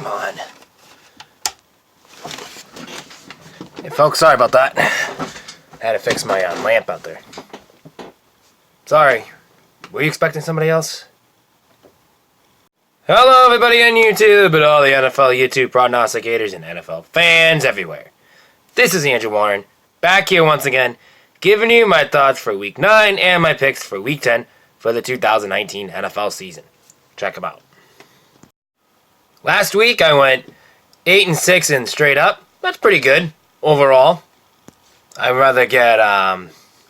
Come on. Hey folks, sorry about that. I had to fix my lamp out there. Sorry. Were you expecting somebody else? Hello everybody on YouTube and all the NFL YouTube prognosticators and NFL fans everywhere. This is Andrew Warren, back here once again, giving you my thoughts for Week 9 and my picks for Week 10 for the 2019 NFL season. Check them out. Last week I went 8-6 and straight up. That's pretty good overall. I'd rather get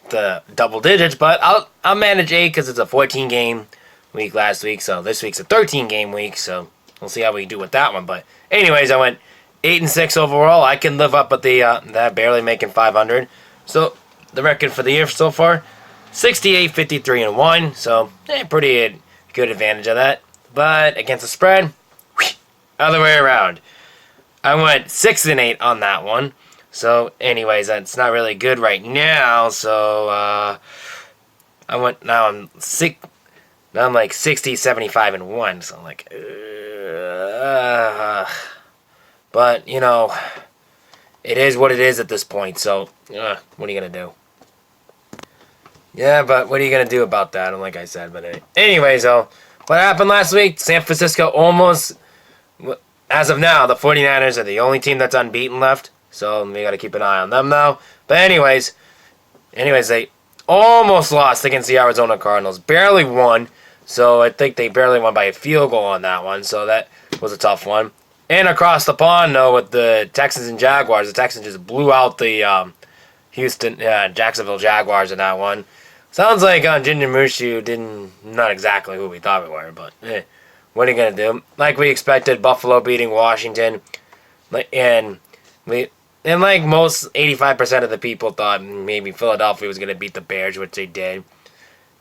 the double digits, but I'll manage 8 because it's a 14 game week last week, so this week's a 13 game week, so we'll see how we do with that one. But anyways, I went 8-6 overall. I can live up with the that barely making 500. So the record for the year so far, 68-53-1. So pretty good advantage of that. But against the spread, other way around. I went 6-8 on that one. So anyways, that's not really good right now. So I'm like 60-75-1. So I'm like, but you know, it is what it is at this point. So what are you gonna do? Yeah, but what are you gonna do about that? Like I said, but anyways, what happened last week? San Francisco almost, as of now, the 49ers are the only team that's unbeaten left. So we got to keep an eye on them now. But anyways, they almost lost against the Arizona Cardinals. Barely won. So I think they barely won by a field goal on that one. So that was a tough one. And across the pond, though, with the Texans and Jaguars, the Texans just blew out the Jacksonville Jaguars in that one. Sounds like Ginger Mushu not exactly who we thought we were, but what are you going to do? Like we expected, Buffalo beating Washington. And like most 85% of the people thought maybe Philadelphia was going to beat the Bears, which they did.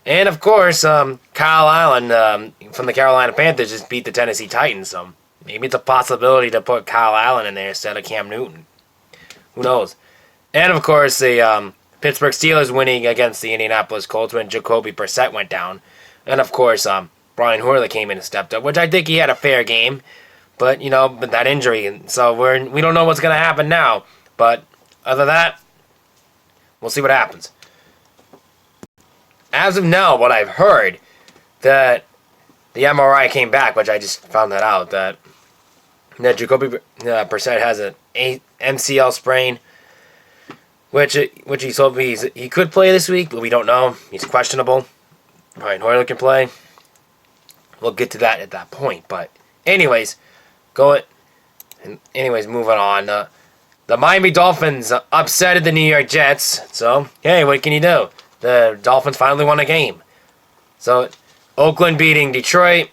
And of course, Kyle Allen from the Carolina Panthers just beat the Tennessee Titans. So maybe it's a possibility to put Kyle Allen in there instead of Cam Newton. Who knows? And of course, the Pittsburgh Steelers winning against the Indianapolis Colts when Jacoby Brissett went down. And of course, Brian Hoyer came in and stepped up, which I think he had a fair game. But, you know, that injury, so we don't know what's going to happen now. But other than that, we'll see what happens. As of now, what I've heard, that the MRI came back, which I just found that out, that Jacoby Brissett has an MCL sprain, which he told me he could play this week, but we don't know. He's questionable. Brian Hoyer can play. We'll get to that at that point. But anyways, moving on. The Miami Dolphins upsetted the New York Jets. So, hey, what can you do? The Dolphins finally won a game. So, Oakland beating Detroit.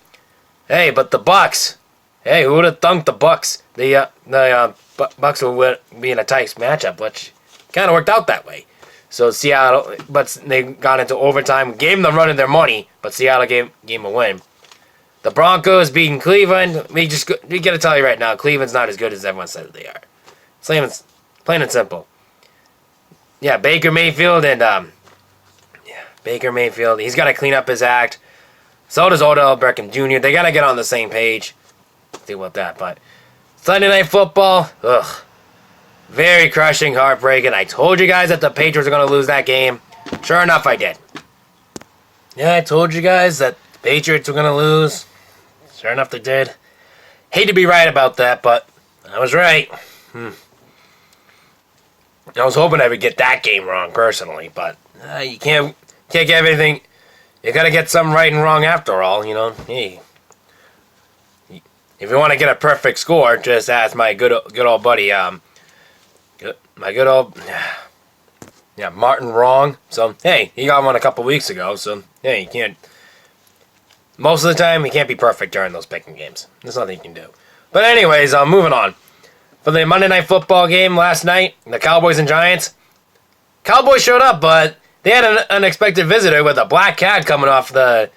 Hey, but the Bucks. Hey, who would have thunk the Bucks? The Bucks would be in a tight matchup, which kind of worked out that way. So Seattle, but they got into overtime, gave them the run of their money, but Seattle gave them a win. The Broncos beating Cleveland. We got to tell you right now, Cleveland's not as good as everyone says they are. Plain and simple. Yeah, Baker Mayfield, he's got to clean up his act. So does Odell Beckham Jr. They got to get on the same page. Deal with that, but Sunday Night Football, very crushing, heartbreaking. I told you guys that the Patriots are going to lose that game. Sure enough, I did. Yeah, I told you guys that the Patriots were going to lose. Sure enough, they did. Hate to be right about that, but I was right. I was hoping I would get that game wrong, personally, but you can't get everything. You got to get some right and wrong after all, you know. Hey, if you want to get a perfect score, just ask my good old buddy, Martin Wrong. So, hey, he got one a couple weeks ago. So, hey, you can't. Most of the time, he can't be perfect during those picking games. There's nothing you can do. But anyways, moving on. For the Monday Night Football game last night, the Cowboys and Giants. Cowboys showed up, but they had an unexpected visitor with a black cat coming off at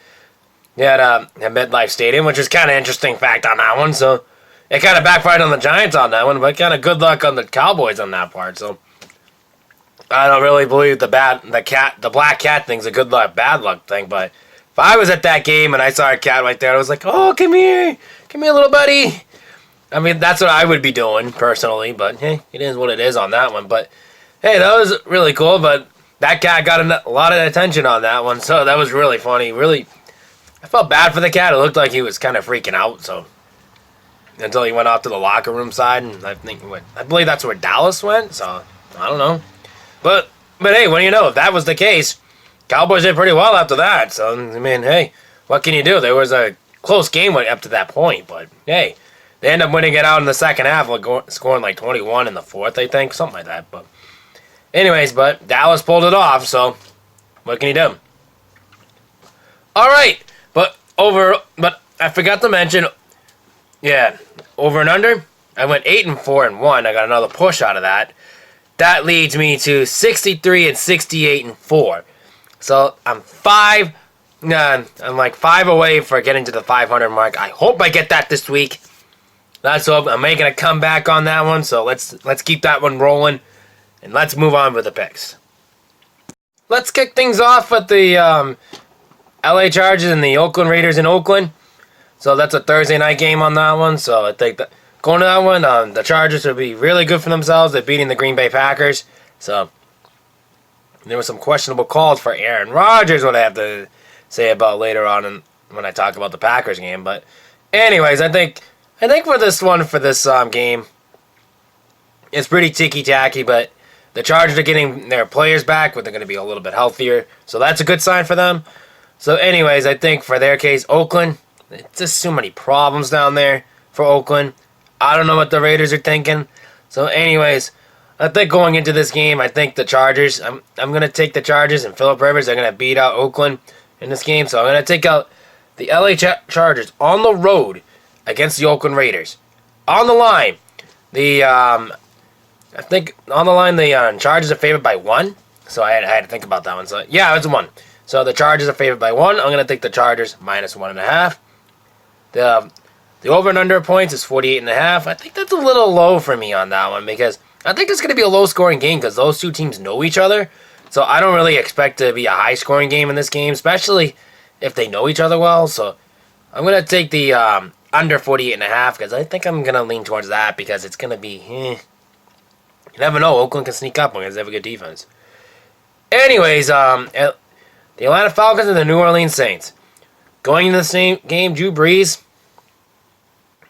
MetLife Stadium, which is kind of interesting fact on that one. So it kind of backfired on the Giants on that one, but kind of good luck on the Cowboys on that part. So I don't really believe the black cat thing's a good luck, bad luck thing. But if I was at that game and I saw a cat right there, I was like, oh, come here, little buddy. I mean, that's what I would be doing personally, but hey, it is what it is on that one. But hey, that was really cool, but that cat got a lot of attention on that one, so that was really funny. Really, I felt bad for the cat. It looked like he was kind of freaking out, so until he went off to the locker room side, and I believe that's where Dallas went, so I don't know. But hey, what do you know? If that was the case, Cowboys did pretty well after that, so I mean, hey, what can you do? There was a close game up to that point, but hey, they end up winning it out in the second half, scoring like 21 in the fourth, I think, something like that. But anyways, but Dallas pulled it off, so what can you do? All right, but I forgot to mention, yeah, over and under, I went 8-4-1. I got another push out of that. That leads me to 63-68-4. So I'm like 5 away for getting to the 500 mark. I hope I get that this week. That's hope. I'm making a comeback on that one, so let's keep that one rolling, and let's move on with the picks. Let's kick things off with the LA Chargers and the Oakland Raiders in Oakland. So that's a Thursday night game on that one. So I think that going to that one, the Chargers will be really good for themselves. They're beating the Green Bay Packers. So there were some questionable calls for Aaron Rodgers, what I have to say about later on when I talk about the Packers game. But anyways, I think for this game, it's pretty ticky-tacky, but the Chargers are getting their players back, but they're going to be a little bit healthier. So that's a good sign for them. So anyways, I think for their case, Oakland, it's just so many problems down there for Oakland. I don't know what the Raiders are thinking. So anyways, I think going into this game, I think the Chargers, I'm going to take the Chargers, and Phillip Rivers are going to beat out Oakland in this game. So I'm going to take out the LA Chargers on the road against the Oakland Raiders. On the line, the Chargers are favored by 1. So I had to think about that one. So yeah, it's 1. So the Chargers are favored by 1. I'm going to take the Chargers minus 1.5. The over and under points is 48.5. I think that's a little low for me on that one because I think it's going to be a low-scoring game because those two teams know each other. So I don't really expect to be a high-scoring game in this game, especially if they know each other well. So I'm going to take the under 48.5 because I think I'm going to lean towards that because it's going to be, You never know. Oakland can sneak up because they have a good defense. Anyways, the Atlanta Falcons and the New Orleans Saints. Going into the same game, Drew Brees,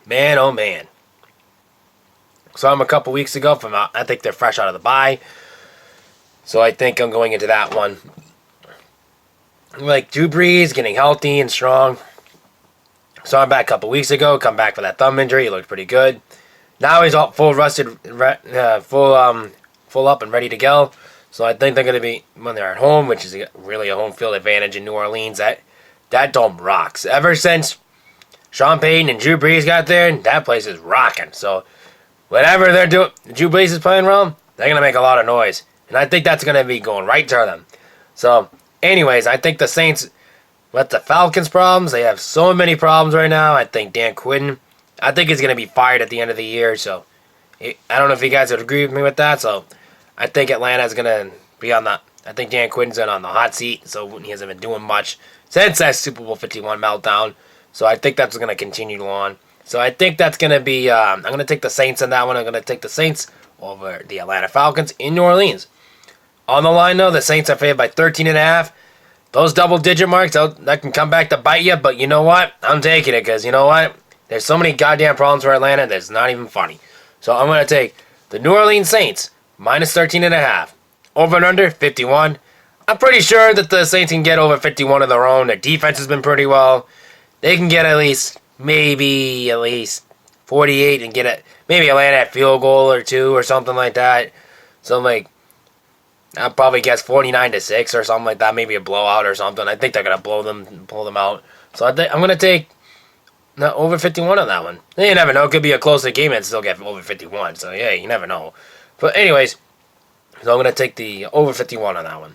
man, oh man. Saw him a couple weeks ago I think they're fresh out of the bye. So I think I'm going into that one. Like Drew Brees getting healthy and strong. Saw him back a couple weeks ago, come back for that thumb injury. He looked pretty good. Now he's all full up and ready to go. So I think they're going to be, when they're at home, which is really a home field advantage in New Orleans, that dome rocks. Ever since Sean Payton and Drew Brees got there, that place is rocking. So whatever they're doing, Drew Brees is playing well, they're going to make a lot of noise. And I think that's going to be going right to them. So anyways, I think the Saints, with the Falcons' problems, they have so many problems right now. I think Dan Quinn, I think he's going to be fired at the end of the year. So I don't know if you guys would agree with me with that. So I think Atlanta's going to be I think Dan Quinn's on the hot seat. So he hasn't been doing much since that Super Bowl 51 meltdown. So I think that's going to continue on. So I think that's going to be, I'm going to take the Saints on that one. I'm going to take the Saints over the Atlanta Falcons in New Orleans. On the line, though, the Saints are favored by 13.5. Those double-digit marks, that can come back to bite you. But you know what? I'm taking it because you know what? There's so many goddamn problems for Atlanta that's not even funny. So I'm going to take the New Orleans Saints minus 13.5. Over and under 51. I'm pretty sure that the Saints can get over 51 of their own. Their defense has been pretty well. They can get at least 48 and get it. Maybe Atlanta a field goal or 2 or something like that. So I'll probably guess 49-6 or something like that. Maybe a blowout or something. I think they're gonna pull them out. So I'm gonna take over 51 on that one. You never know. It could be a closer game and still get over 51. So yeah, you never know. But anyways, so I'm gonna take the over 51 on that one.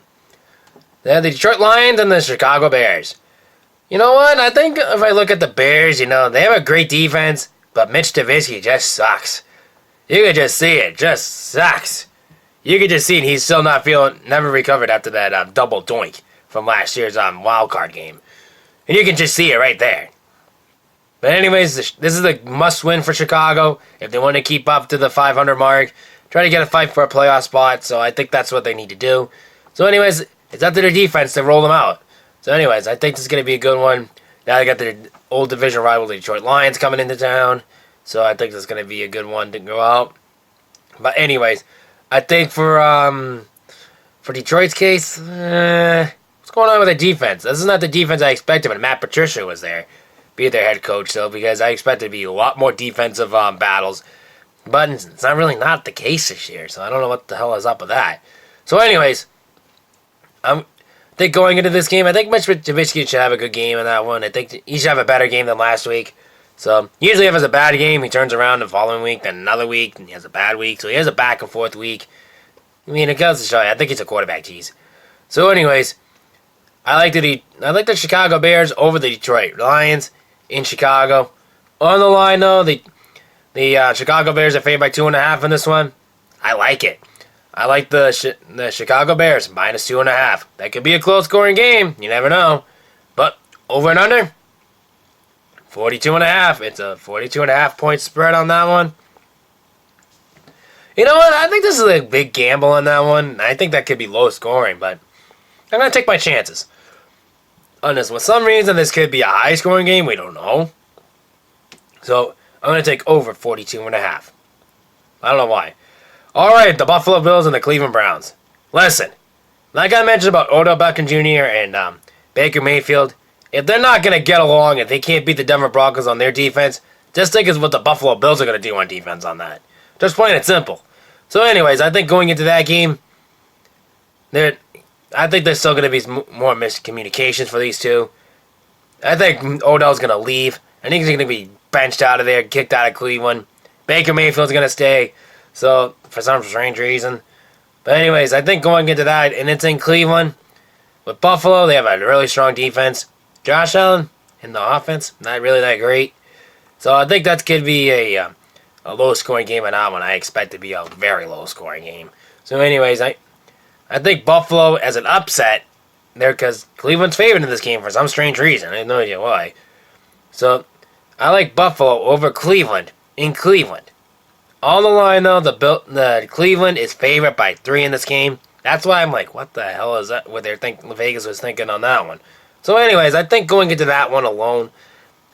They have the Detroit Lions and the Chicago Bears. You know what? I think if I look at the Bears, they have a great defense, but Mitch Trubisky just sucks. You can just see it. Just sucks. You can just see it. He's still never recovered after that double doink from last year's wild card game. And you can just see it right there. But anyways, this is a must-win for Chicago if they want to keep up to the 500 mark. Try to get a fight for a playoff spot, so I think that's what they need to do. So anyways, it's up to their defense to roll them out. So anyways, I think this is going to be a good one. Now they got their old division rival, the Detroit Lions, coming into town. So I think this is going to be a good one to go out. But anyways, I think for Detroit's case, what's going on with the defense? This is not the defense I expected when Matt Patricia was there. Be their head coach, though, because I expected to be a lot more defensive battles. But it's not really not the case this year, so I don't know what the hell is up with that. So anyways, I think going into this game, I think Mitch Trubisky should have a good game in that one. I think he should have a better game than last week. So usually if it's a bad game, he turns around the following week, then another week, and he has a bad week. So he has a back and forth week. I mean, it goes to show you, I think he's a quarterback cheese. So anyways, I like the Chicago Bears over the Detroit Lions in Chicago. On the line, though, the Chicago Bears are favored by 2.5 in this one. I like it. I like the Chicago Bears minus 2.5. That could be a close scoring game. You never know. But over and under 42.5. It's a 42.5 point spread on that one. You know what? I think this is a big gamble on that one. I think that could be low scoring, but I'm going to take my chances on this one. For some reason, this could be a high scoring game. We don't know. So I'm going to take over 42.5. I don't know why. All right, the Buffalo Bills and the Cleveland Browns. Listen, like I mentioned about Odell Beckham Jr. and Baker Mayfield, if they're not going to get along, if they can't beat the Denver Broncos on their defense, just think of what the Buffalo Bills are going to do on defense on that. Just plain and simple. So anyways, I think going into that game, I think there's still going to be more miscommunications for these two. I think Odell's going to leave. I think he's going to be benched out of there, kicked out of Cleveland. Baker Mayfield's going to stay. So, for some strange reason. But anyways, I think going into that, and it's in Cleveland. With Buffalo, they have a really strong defense. Josh Allen in the offense, not really that great. So I think that could be a low-scoring game on that one. I expect it to be a very low-scoring game. So anyways, I think Buffalo as an upset there because Cleveland's favored in this game for some strange reason. I have no idea why. So I like Buffalo over Cleveland in Cleveland. On the line, though, the Cleveland is favored by 3 in this game. That's why I'm like, what the hell is that? What Vegas was thinking on that one. So anyways, I think going into that one alone,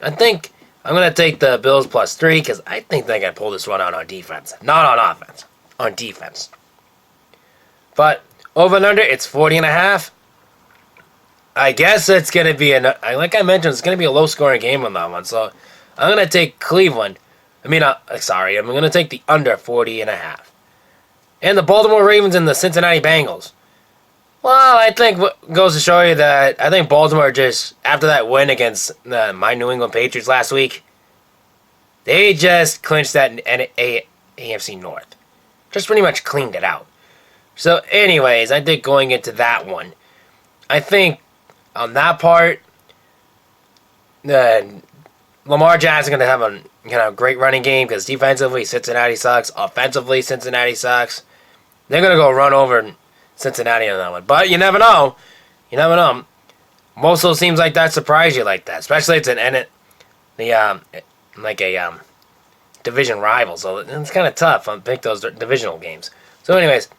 I think I'm going to take the Bills plus 3 because I think they're going to pull this one out on defense. Not on offense. On defense. But over and under, it's 40.5. I guess it's going to be, like I mentioned, it's going to be a low-scoring game on that one. So I'm going to take Cleveland. I'm going to take the under 40.5. And the Baltimore Ravens and the Cincinnati Bengals. Well, I think what goes to show you that I think Baltimore just, after that win against my New England Patriots last week, they just clinched that AFC North. Just pretty much cleaned it out. So anyways, I think going into that one, I think on that part, Lamar Jackson is going to have a great running game because defensively Cincinnati sucks. Offensively Cincinnati sucks. They're going to go run over Cincinnati on that one. But you never know. You never know. Most of those teams like that surprise you like that. Especially it's a division rival. So it's kind of tough to pick those divisional games. So anyways,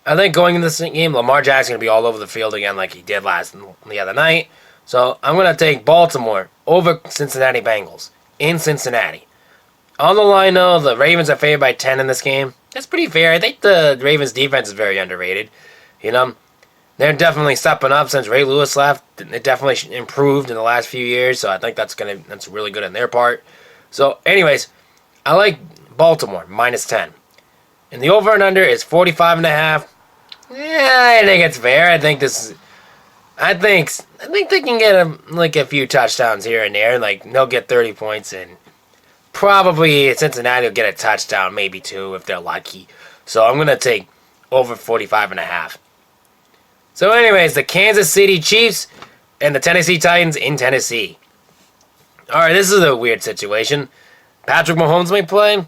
I think going into this game, Lamar Jackson's going to be all over the field again like he did the other night. So I'm going to take Baltimore over Cincinnati Bengals in Cincinnati. On the line, though, the Ravens are favored by 10 in this game. That's pretty fair. I think the Ravens' defense is very underrated. You know, they're definitely stepping up since Ray Lewis left. It definitely improved in the last few years, so I think that's really good on their part. So, anyways, I like Baltimore minus 10. And the over and under is 45.5. Yeah, I think it's fair. I think they can get a few touchdowns here and there. Like they'll get 30 points and probably Cincinnati will get a touchdown, maybe 2 if they're lucky. So I'm gonna take over 45.5. So anyways, the Kansas City Chiefs and the Tennessee Titans in Tennessee. All right, this is a weird situation. Patrick Mahomes may play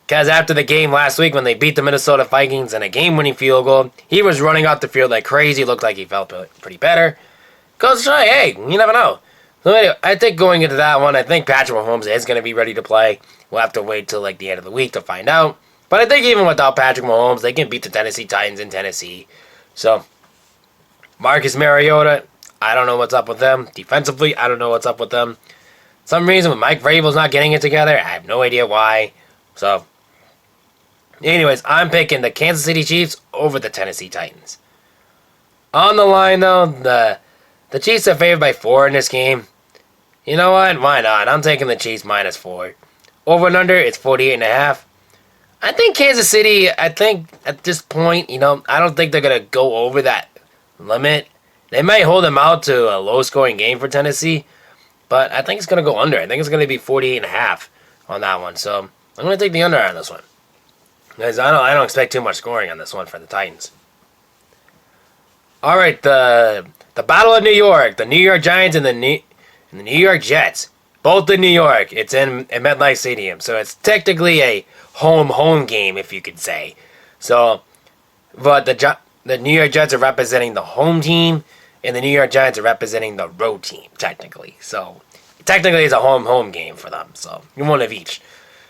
because after the game last week when they beat the Minnesota Vikings in a game-winning field goal, he was running off the field like crazy. Looked like he felt pretty better. Goes to show, hey, you never know. So anyway, I think going into that one, I think Patrick Mahomes is going to be ready to play. We'll have to wait till like the end of the week to find out. But I think even without Patrick Mahomes, they can beat the Tennessee Titans in Tennessee. So, Marcus Mariota, I don't know what's up with them. Defensively, I don't know what's up with them. Some reason Mike Vrabel's not getting it together. I have no idea why. So, anyways, I'm picking the Kansas City Chiefs over the Tennessee Titans. On the line, though, the Chiefs are favored by 4 in this game. You know what? Why not? I'm taking the Chiefs -4. Over and under, it's 48.5. I think Kansas City, I think at this point, I don't think they're going to go over that limit. They might hold them out to a low-scoring game for Tennessee, but I think it's going to go under. I think it's going to be 48.5 on that one. So I'm going to take the under on this one. Because I don't expect too much scoring on this one for the Titans. All right, the Battle of New York, the New York Giants and the New York Jets, both in New York. It's in MetLife Stadium, so it's technically a home game, if you could say. So, but the New York Jets are representing the home team, and the New York Giants are representing the road team, technically. So, technically, it's a home game for them. So, one of each.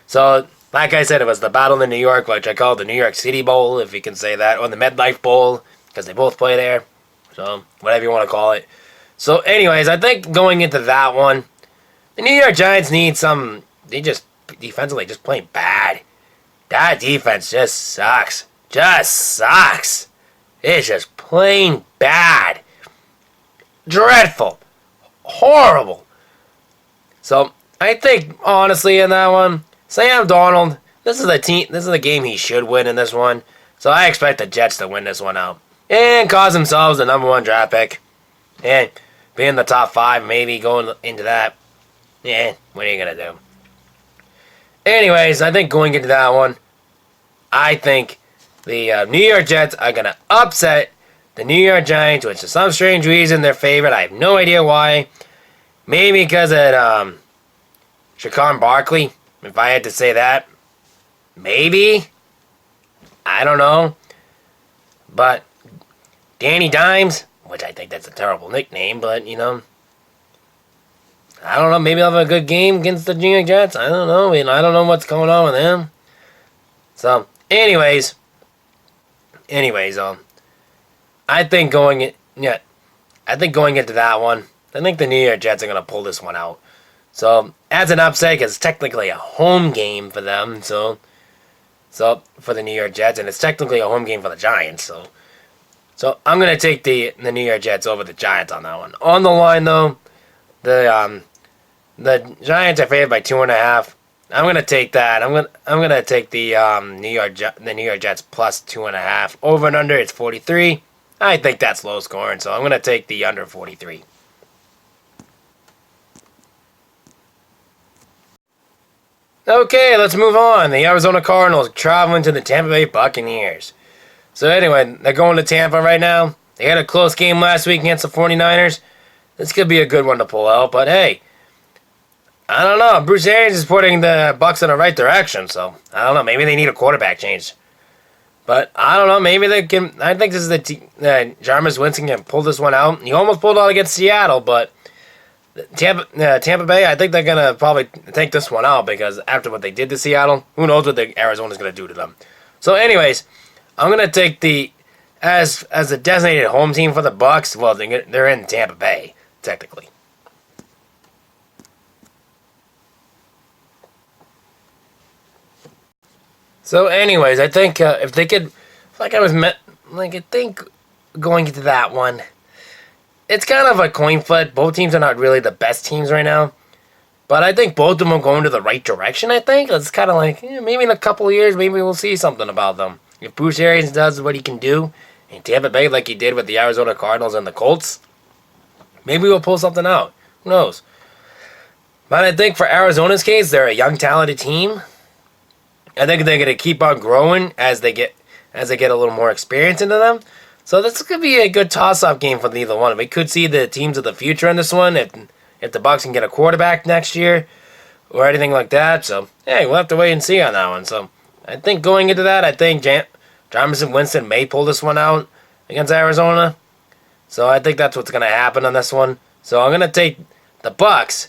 So, like I said, it was the Battle in New York, which I call the New York City Bowl, if you can say that, or the MetLife Bowl, because they both play there. So, whatever you want to call it. So, anyways, I think going into that one, the New York Giants need some. They just defensively just playing bad. That defense just sucks. Just sucks. It's just plain bad. Dreadful. Horrible. So, I think, honestly, in that one, Sam Darnold, this is the game he should win in this one. So, I expect the Jets to win this one out. And cause themselves the #1 draft pick. And be in the top 5, maybe going into that. Yeah, what are you going to do? Anyways, I think going into that one, I think the New York Jets are going to upset the New York Giants, which for some strange reason they're favored. I have no idea why. Maybe because of Saquon Barkley, if I had to say that. Maybe. I don't know. But Danny Dimes, which I think that's a terrible nickname, but, I don't know. Maybe I'll have a good game against the New York Jets. I don't know. I don't know what's going on with him. So, anyways, I think going into that one, I think the New York Jets are going to pull this one out. So, as an upset, it's technically a home game for them. So for the New York Jets, and it's technically a home game for the Giants. So I'm going to take the New York Jets over the Giants on that one. On the line, though, the Giants are favored by 2.5. I'm going to take that. I'm going to take the New York Jets plus 2.5. Over and under, it's 43. I think that's low scoring, so I'm going to take the under 43. Okay, let's move on. The Arizona Cardinals traveling to the Tampa Bay Buccaneers. So anyway, they're going to Tampa right now. They had a close game last week against the 49ers. This could be a good one to pull out, but hey, I don't know. Bruce Arians is putting the Bucs in the right direction, so I don't know. Maybe they need a quarterback change. But I don't know. Maybe they can. I think this is the Jameis Winston can pull this one out. He almost pulled out against Seattle, but Tampa Bay, I think they're going to probably take this one out because after what they did to Seattle, who knows what Arizona's going to do to them. So anyways, I'm going to take as a designated home team for the Bucs. Well, they're in Tampa Bay, technically. So anyways, I think if they could, I think going into that one, it's kind of a coin flip. Both teams are not really the best teams right now. But I think both of them are going to the right direction, I think. It's kind of like, maybe in a couple of years, maybe we'll see something about them. If Bruce Arians does what he can do in Tampa Bay like he did with the Arizona Cardinals and the Colts, maybe we'll pull something out. Who knows? But I think for Arizona's case, they're a young, talented team. I think they're going to keep on growing as they get a little more experience into them. So this could be a good toss-up game for neither one. We could see the teams of the future in this one if the Bucs can get a quarterback next year or anything like that. So, hey, we'll have to wait and see on that one. So I think going into that, I think Jameis Winston may pull this one out against Arizona. So I think that's what's going to happen on this one. So I'm going to take the Bucks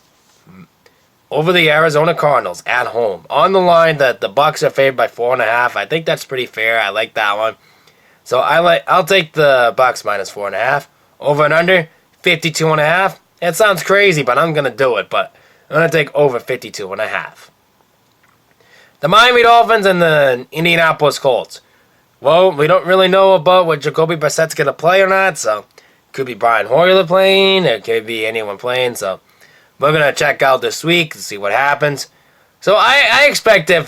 over the Arizona Cardinals at home. On the line that the Bucks are favored by 4.5. I think that's pretty fair. I like that one. So I'll take the Bucks minus 4.5. Over and under 52.5. It sounds crazy, but I'm gonna do it. But I'm gonna take over 52.5. The Miami Dolphins and the Indianapolis Colts. Well, we don't really know about what Jacoby Brissett's gonna play or not. So could be Brian Hoyer playing. It could be anyone playing. So we're gonna check out this week and see what happens. So I expect if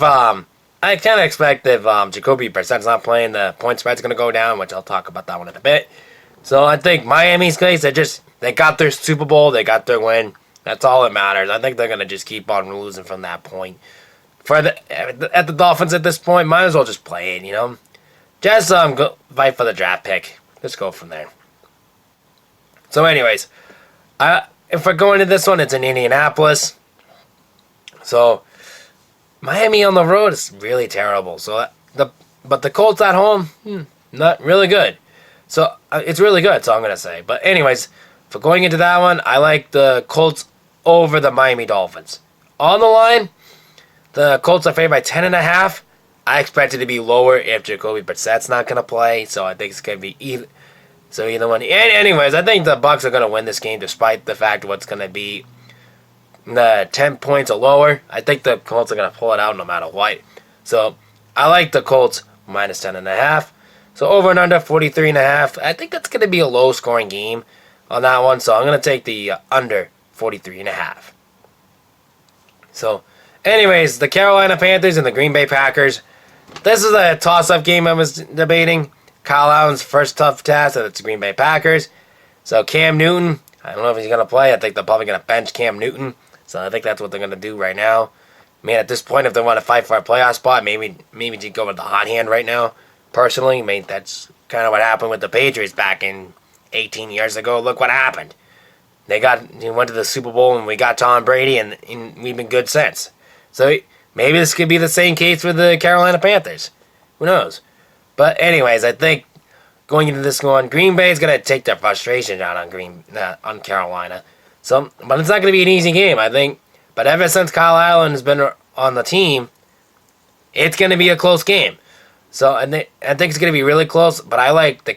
Jacoby Brissett's not playing, the point spread's gonna go down, which I'll talk about that one in a bit. So I think Miami's case, they got their Super Bowl, they got their win. That's all that matters. I think they're gonna just keep on losing from that point. At the Dolphins at this point, might as well just play it, you know. Just go fight for the draft pick. Let's go from there. So, anyways, if we're going to this one, it's in Indianapolis. So, Miami on the road is really terrible. So but the Colts at home, not really good. So it's really good. So I'm gonna say. But anyways, for going into that one, I like the Colts over the Miami Dolphins. On the line, the Colts are favored by 10.5. I expect it to be lower if Jacoby Brissett's not gonna play. So I think it's gonna be either. So either one. Anyways, I think the Bucs are gonna win this game despite the fact what's gonna be the 10 points or lower. I think the Colts are gonna pull it out no matter what. So I like the Colts minus 10.5. So over and under 43.5. I think that's gonna be a low scoring game on that one. So I'm gonna take the under 43.5. So, anyways, the Carolina Panthers and the Green Bay Packers. This is a toss-up game I was debating. Kyle Allen's first tough task, and it's the Green Bay Packers. So Cam Newton, I don't know if he's going to play. I think they're probably going to bench Cam Newton. So I think that's what they're going to do right now. I mean, at this point, if they want to fight for a playoff spot, maybe to go with the hot hand right now. Personally, I mean, that's kind of what happened with the Patriots back in 18 years ago. Look what happened. They went to the Super Bowl, and we got Tom Brady, and we've been good since. So maybe this could be the same case with the Carolina Panthers. Who knows? But anyways, I think going into this one, Green Bay is going to take their frustration out on Carolina. So, but it's not going to be an easy game, I think. But ever since Kyle Allen has been on the team, it's going to be a close game. So I think it's going to be really close. But I like the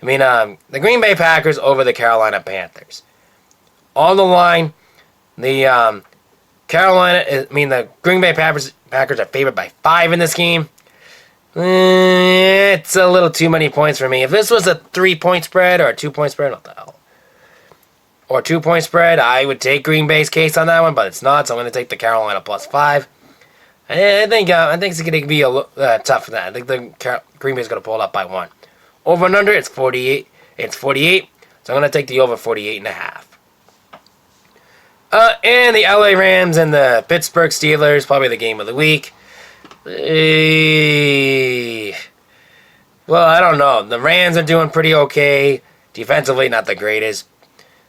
Green Bay Packers over the Carolina Panthers. On the line, the Green Bay Packers are favored by 5 in this game. It's a little too many points for me. If this was a 3-point spread or a 2-point spread, what the hell? Or a 2-point spread, I would take Green Bay's case on that one, but it's not, so I'm going to take the Carolina plus 5. I think it's going to be tough for that. I think the Green Bay's going to pull it up by 1. Over and under, it's 48. It's 48, so I'm going to take the over 48.5. And the LA Rams and the Pittsburgh Steelers, probably the game of the week. Well, I don't know. The Rams are doing pretty okay. Defensively, not the greatest.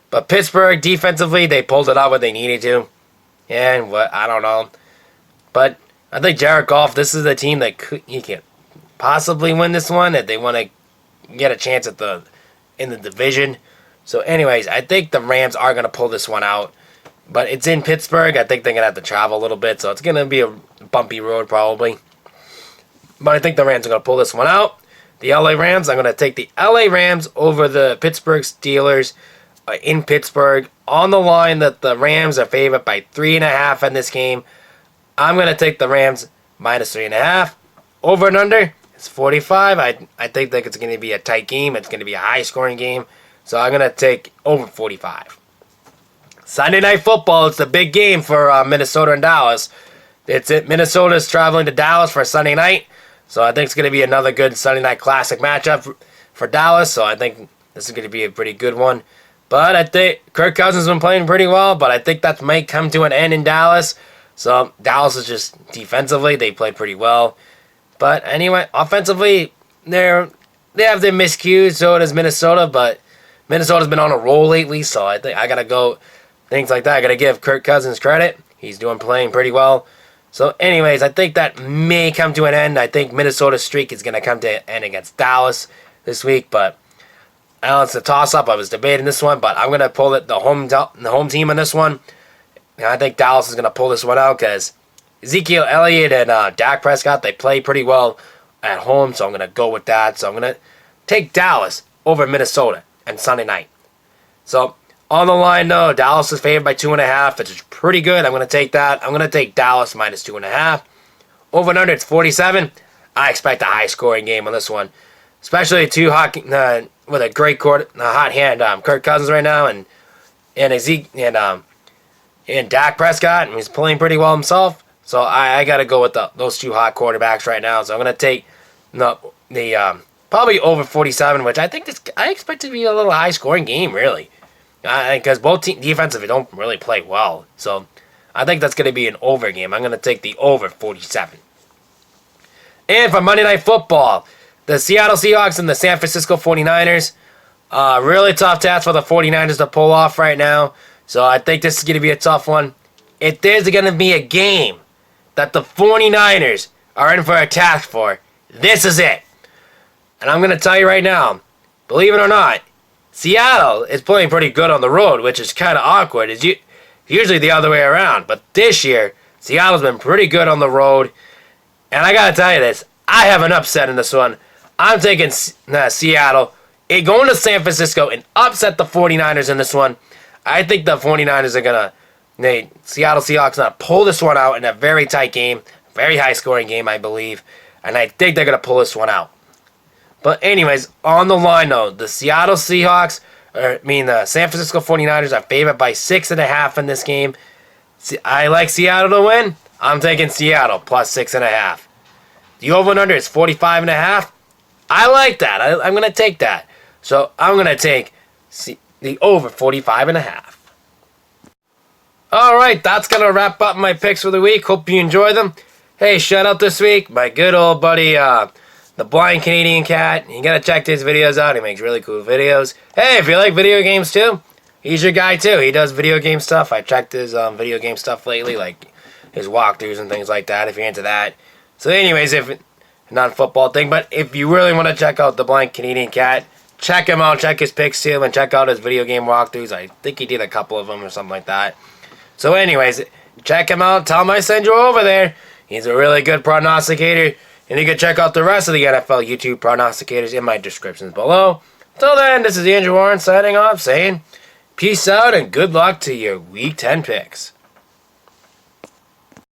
But Pittsburgh, defensively, they pulled it out what they needed to. And I don't know. But I think Jared Goff, this is the team that he can possibly win this one if they want to get a chance in the division. So anyways, I think the Rams are going to pull this one out. But it's in Pittsburgh. I think they're going to have to travel a little bit. So it's going to be a bumpy road probably. But I think the Rams are going to pull this one out. The LA Rams, I'm going to take the LA Rams over the Pittsburgh Steelers in Pittsburgh. On the line that the Rams are favored by 3.5 in this game. I'm going to take the Rams minus 3.5. Over and under, it's 45. I think that it's going to be a tight game. It's going to be a high-scoring game. So I'm going to take over 45. Sunday Night Football, it's the big game for Minnesota and Dallas. Minnesota's traveling to Dallas for Sunday night. So I think it's going to be another good Sunday Night Classic matchup for Dallas. So I think this is going to be a pretty good one. But I think Kirk Cousins has been playing pretty well. But I think that might come to an end in Dallas. So Dallas is just defensively, they played pretty well. But anyway, offensively, they have their miscues. So does Minnesota. But Minnesota's been on a roll lately. So I think I got to go. Things like that. I got to give Kirk Cousins credit. He's playing pretty well. So anyways, I think that may come to an end. I think Minnesota's streak is going to come to an end against Dallas this week. But I know it's a toss-up. I was debating this one, but I'm going to pull the home team on this one. And I think Dallas is going to pull this one out because Ezekiel Elliott and Dak Prescott, they play pretty well at home, so I'm going to go with that. So I'm going to take Dallas over Minnesota and Sunday night. So on the line, though, Dallas is favored by 2.5, which is pretty good. I'm going to take that. I'm going to take Dallas minus 2.5. Over and under, it's 47. I expect a high-scoring game on this one, especially two hot with a great hot hand, Kirk Cousins right now, and Ezekiel and Dak Prescott, and he's playing pretty well himself. So I got to go with those two hot quarterbacks right now. So I'm going to take the probably over 47, which I expect to be a little high-scoring game, really, because both defensively don't really play well. So I think that's going to be an over game. I'm going to take the over 47. And for Monday Night Football, the Seattle Seahawks and the San Francisco 49ers. Really tough task for the 49ers to pull off right now. So I think this is going to be a tough one. If there's going to be a game that the 49ers are in for a task for, this is it. And I'm going to tell you right now, believe it or not, Seattle is playing pretty good on the road, which is kind of awkward. It's usually the other way around. But this year, Seattle's been pretty good on the road. And I got to tell you this, I have an upset in this one. I'm taking Seattle, going to San Francisco, and upset the 49ers in this one. I think the 49ers are going to, Seattle Seahawks, going to pull this one out in a very tight game, very high-scoring game, I believe. And I think they're going to pull this one out. But anyways, on the line, though, the Seattle Seahawks, the San Francisco 49ers are favored by 6.5 in this game. I like Seattle to win. I'm taking Seattle plus 6.5. The over and under is 45.5. I like that. I'm going to take that. So I'm going to take the over 45.5. All right, that's going to wrap up my picks for the week. Hope you enjoy them. Hey, shout out this week, my good old buddy, the Blind Canadian Cat. You got to check his videos out. He makes really cool videos. Hey, if you like video games too, he's your guy too. He does video game stuff. I checked his video game stuff lately, like his walkthroughs and things like that, if you're into that. So anyways, not a football thing, but if you really want to check out the Blind Canadian Cat, check him out, check his picks too, and check out his video game walkthroughs. I think he did a couple of them or something like that. So anyways, check him out. Tell him I send you over there. He's a really good prognosticator, and you can check out the rest of the NFL YouTube prognosticators in my descriptions below. Till then, this is Andrew Warren signing off, saying peace out and good luck to your Week 10 picks.